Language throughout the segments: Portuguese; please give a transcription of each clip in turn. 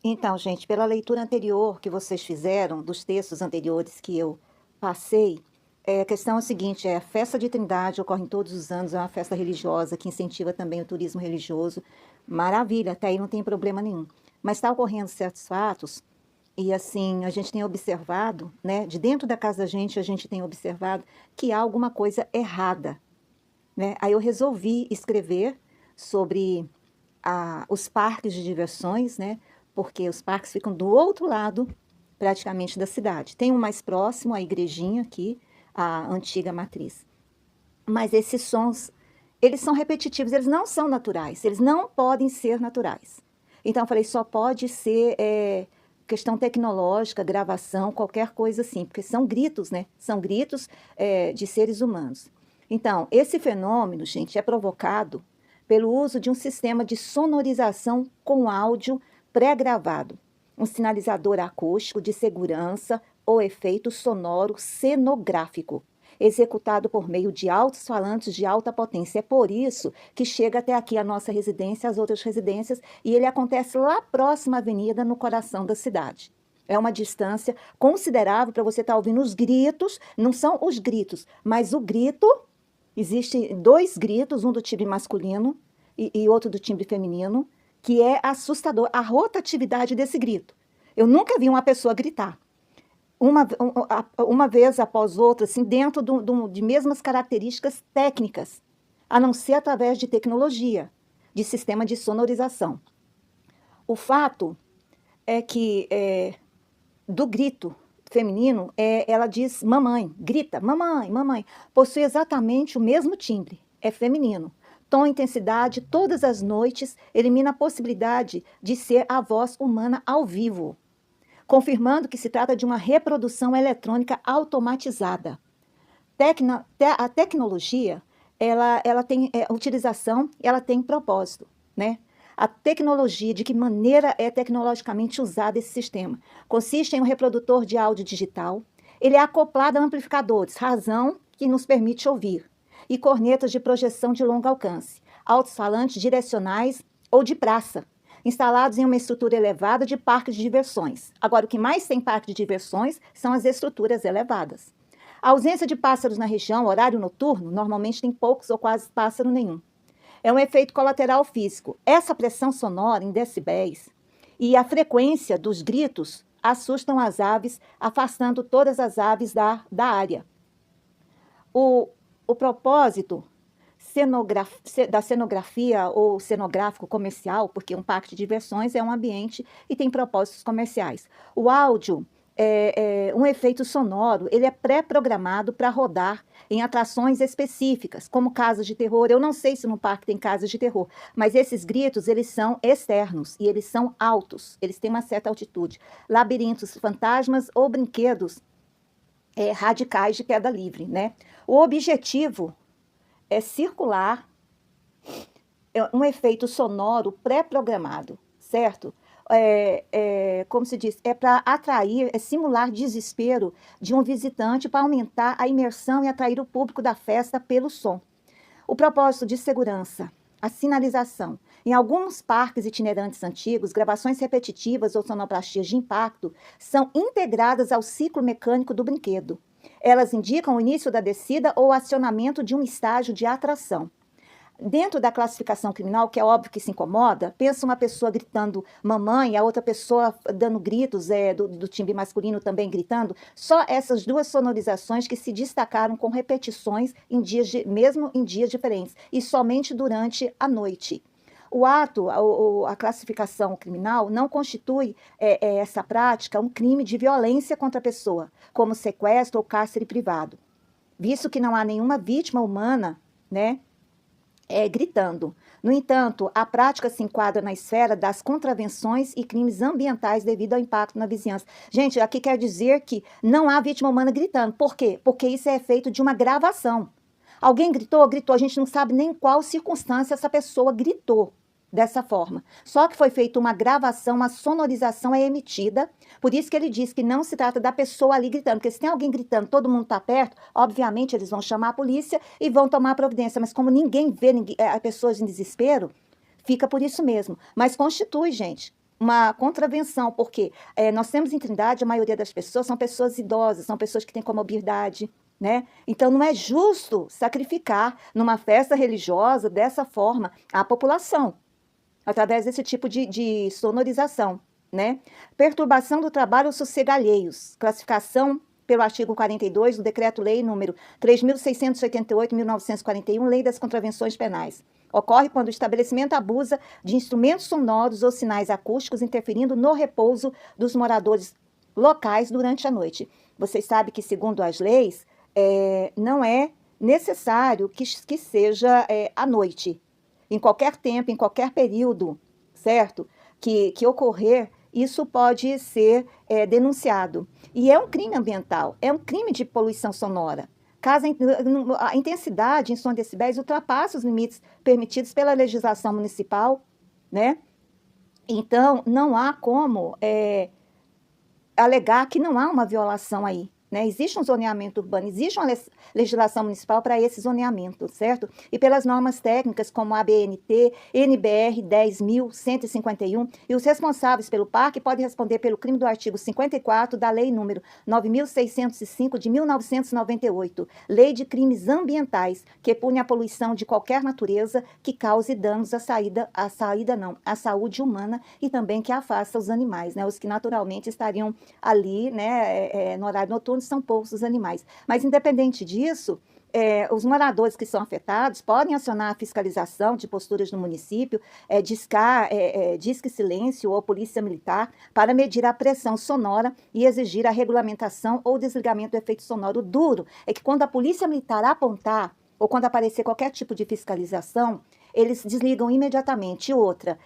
Então, gente, pela leitura anterior que vocês fizeram, dos textos anteriores que eu passei, a questão é a seguinte, a festa de Trindade ocorre todos os anos, é uma festa religiosa que incentiva também o turismo religioso. Maravilha, até aí não tem problema nenhum. Mas está ocorrendo certos fatos, e assim, a gente tem observado, né, de dentro da casa da gente, a gente tem observado que há alguma coisa errada, né? Aí eu resolvi escrever sobre os parques de diversões, né? Porque os parques ficam do outro lado, praticamente, da cidade. Tem um mais próximo, a igrejinha aqui, a antiga matriz. Mas esses sons, eles são repetitivos, eles não são naturais, eles não podem ser naturais. Então, eu falei, só pode ser questão tecnológica, gravação, qualquer coisa assim, porque são gritos, né? São gritos de seres humanos. Então, esse fenômeno, gente, é provocado pelo uso de um sistema de sonorização com áudio pré-gravado, um sinalizador acústico de segurança ou efeito sonoro cenográfico, executado por meio de altos-falantes de alta potência. É por isso que chega até aqui a nossa residência, as outras residências, e ele acontece lá próxima à avenida, no coração da cidade. É uma distância considerável para você estar ouvindo os gritos, não são os gritos, mas o grito. Existem dois gritos, um do timbre masculino e outro do timbre feminino, que é assustador, a rotatividade desse grito. Eu nunca vi uma pessoa gritar uma vez após outra, assim, dentro de mesmas características técnicas, a não ser através de tecnologia, de sistema de sonorização. O fato é que do grito feminino, ela diz mamãe, grita, mamãe, mamãe, possui exatamente o mesmo timbre, é feminino. Tom e intensidade, todas as noites, elimina a possibilidade de ser a voz humana ao vivo, confirmando que se trata de uma reprodução eletrônica automatizada. A tecnologia, ela tem utilização, ela tem propósito, né? A tecnologia, de que maneira é tecnologicamente usado esse sistema? Consiste em um reprodutor de áudio digital, ele é acoplado a amplificadores, razão que nos permite ouvir, e cornetas de projeção de longo alcance, alto-falantes direcionais ou de praça, instalados em uma estrutura elevada de parque de diversões. Agora, o que mais tem parque de diversões são as estruturas elevadas. A ausência de pássaros na região, horário noturno, normalmente tem poucos ou quase pássaro nenhum. É um efeito colateral físico. Essa pressão sonora em decibéis e a frequência dos gritos assustam as aves, afastando todas as aves da área. O propósito da cenografia ou cenográfico comercial, porque um parque de diversões é um ambiente e tem propósitos comerciais. O áudio um efeito sonoro, ele é pré-programado para rodar em atrações específicas, como casas de terror. Eu não sei se no parque tem casas de terror, mas esses gritos, eles são externos e eles são altos, eles têm uma certa altitude. Labirintos, fantasmas ou brinquedos radicais de queda livre, né? O objetivo é circular um efeito sonoro pré-programado, certo? Como se diz, é para atrair, simular desespero de um visitante para aumentar a imersão e atrair o público da festa pelo som. O propósito de segurança, a sinalização. Em alguns parques itinerantes antigos, gravações repetitivas ou sonoplastias de impacto são integradas ao ciclo mecânico do brinquedo. Elas indicam o início da descida ou o acionamento de um estágio de atração. Dentro da classificação criminal, que é óbvio que se incomoda, pensa uma pessoa gritando mamãe, a outra pessoa dando gritos do timbre masculino também gritando. Só essas duas sonorizações que se destacaram com repetições mesmo em dias diferentes, e somente durante a noite. O ato, a classificação criminal, não constitui essa prática um crime de violência contra a pessoa, como sequestro ou cárcere privado, visto que não há nenhuma vítima humana, né, gritando. No entanto, a prática se enquadra na esfera das contravenções e crimes ambientais devido ao impacto na vizinhança. Gente, aqui quer dizer que não há vítima humana gritando. Por quê? Porque isso é feito de uma gravação. Alguém gritou? Gritou. A gente não sabe nem qual circunstância essa pessoa gritou dessa forma. Só que foi feita uma gravação, uma sonorização é emitida. Por isso que ele diz que não se trata da pessoa ali gritando, porque se tem alguém gritando, todo mundo está perto, obviamente eles vão chamar a polícia e vão tomar providência, mas como ninguém vê pessoas em desespero, fica por isso mesmo. Mas constitui, gente, uma contravenção, porque nós temos em Trindade, a maioria das pessoas são pessoas idosas, são pessoas que têm comorbidade, né? Então, não é justo sacrificar numa festa religiosa dessa forma a população, através desse tipo de sonorização, né? Perturbação do trabalho ou sossego alheios, classificação pelo artigo 42 do Decreto-Lei número 3.688/1941, Lei das Contravenções Penais. Ocorre quando o estabelecimento abusa de instrumentos sonoros ou sinais acústicos, interferindo no repouso dos moradores locais durante a noite. Vocês sabem que, segundo as leis, não é necessário que seja à noite. Em qualquer tempo, em qualquer período, certo? Que ocorrer, isso pode ser denunciado. E é um crime ambiental, é um crime de poluição sonora. Caso a intensidade em som de decibéis ultrapasse os limites permitidos pela legislação municipal, né? Então, não há como alegar que não há uma violação aí. Né? Existe um zoneamento urbano, existe uma legislação municipal para esse zoneamento, certo? E pelas normas técnicas como a ABNT, NBR 10.151, e os responsáveis pelo parque podem responder pelo crime do artigo 54 da Lei número 9.605 de 1998, Lei de Crimes Ambientais, que pune a poluição de qualquer natureza que cause danos à saúde humana e também que afasta os animais, né? Os que naturalmente estariam ali, né, no horário noturno, são poucos os animais. Mas, independente disso, os moradores que são afetados podem acionar a fiscalização de posturas no município, Disque Silêncio ou Polícia Militar, para medir a pressão sonora e exigir a regulamentação ou desligamento do efeito sonoro. O duro é que quando a Polícia Militar apontar, ou quando aparecer qualquer tipo de fiscalização, eles desligam imediatamente. Outra,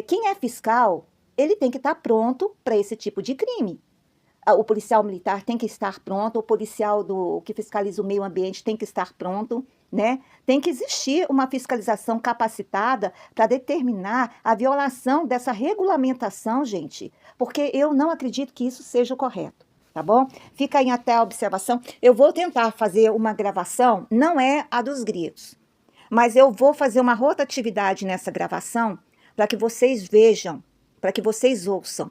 quem é fiscal, ele tem que estar pronto para esse tipo de crime. O policial militar tem que estar pronto, o policial que fiscaliza o meio ambiente tem que estar pronto, né? Tem que existir uma fiscalização capacitada para determinar a violação dessa regulamentação, gente, porque eu não acredito que isso seja o correto, tá bom? Fica aí até a observação. Eu vou tentar fazer uma gravação, não é a dos gritos, mas eu vou fazer uma rotatividade nessa gravação para que vocês vejam, para que vocês ouçam,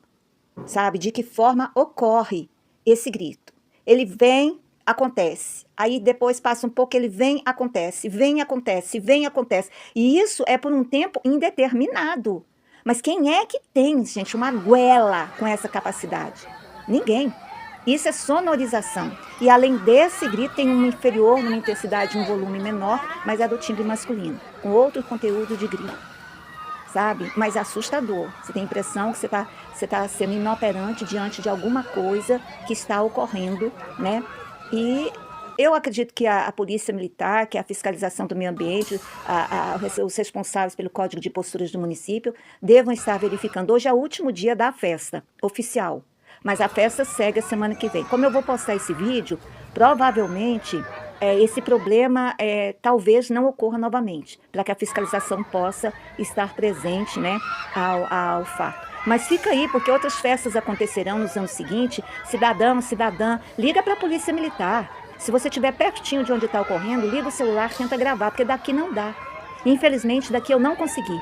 sabe, de que forma ocorre esse grito. Ele vem, acontece. Aí depois passa um pouco, ele vem, acontece, vem, acontece, vem, acontece. E isso é por um tempo indeterminado. Mas quem é que tem, gente, uma goela com essa capacidade? Ninguém. Isso é sonorização. E além desse grito, tem um inferior, numa intensidade, um volume menor, mas é do timbre masculino, com outro conteúdo de grito. Sabe? Mas assustador. Você tem a impressão que você tá sendo inoperante diante de alguma coisa que está ocorrendo, né? E eu acredito que a Polícia Militar, que a fiscalização do meio ambiente, os responsáveis pelo Código de Posturas do município, devam estar verificando. Hoje é o último dia da festa oficial, mas a festa segue a semana que vem. Como eu vou postar esse vídeo, provavelmente esse problema talvez não ocorra novamente, para que a fiscalização possa estar presente, né, ao fato. Mas fica aí, porque outras festas acontecerão nos anos seguintes. Cidadão, cidadã, liga para a Polícia Militar. Se você estiver pertinho de onde está ocorrendo, liga o celular, tenta gravar, porque daqui não dá. Infelizmente, daqui eu não consegui.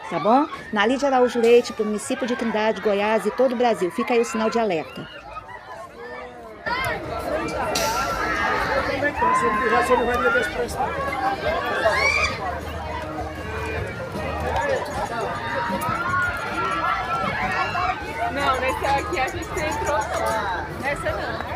Tá bom? Na Lídia Araújo Leite, para o município de Trindade, Goiás e todo o Brasil. Fica aí o sinal de alerta. Não, nesse aqui a gente entrou não. Nessa não.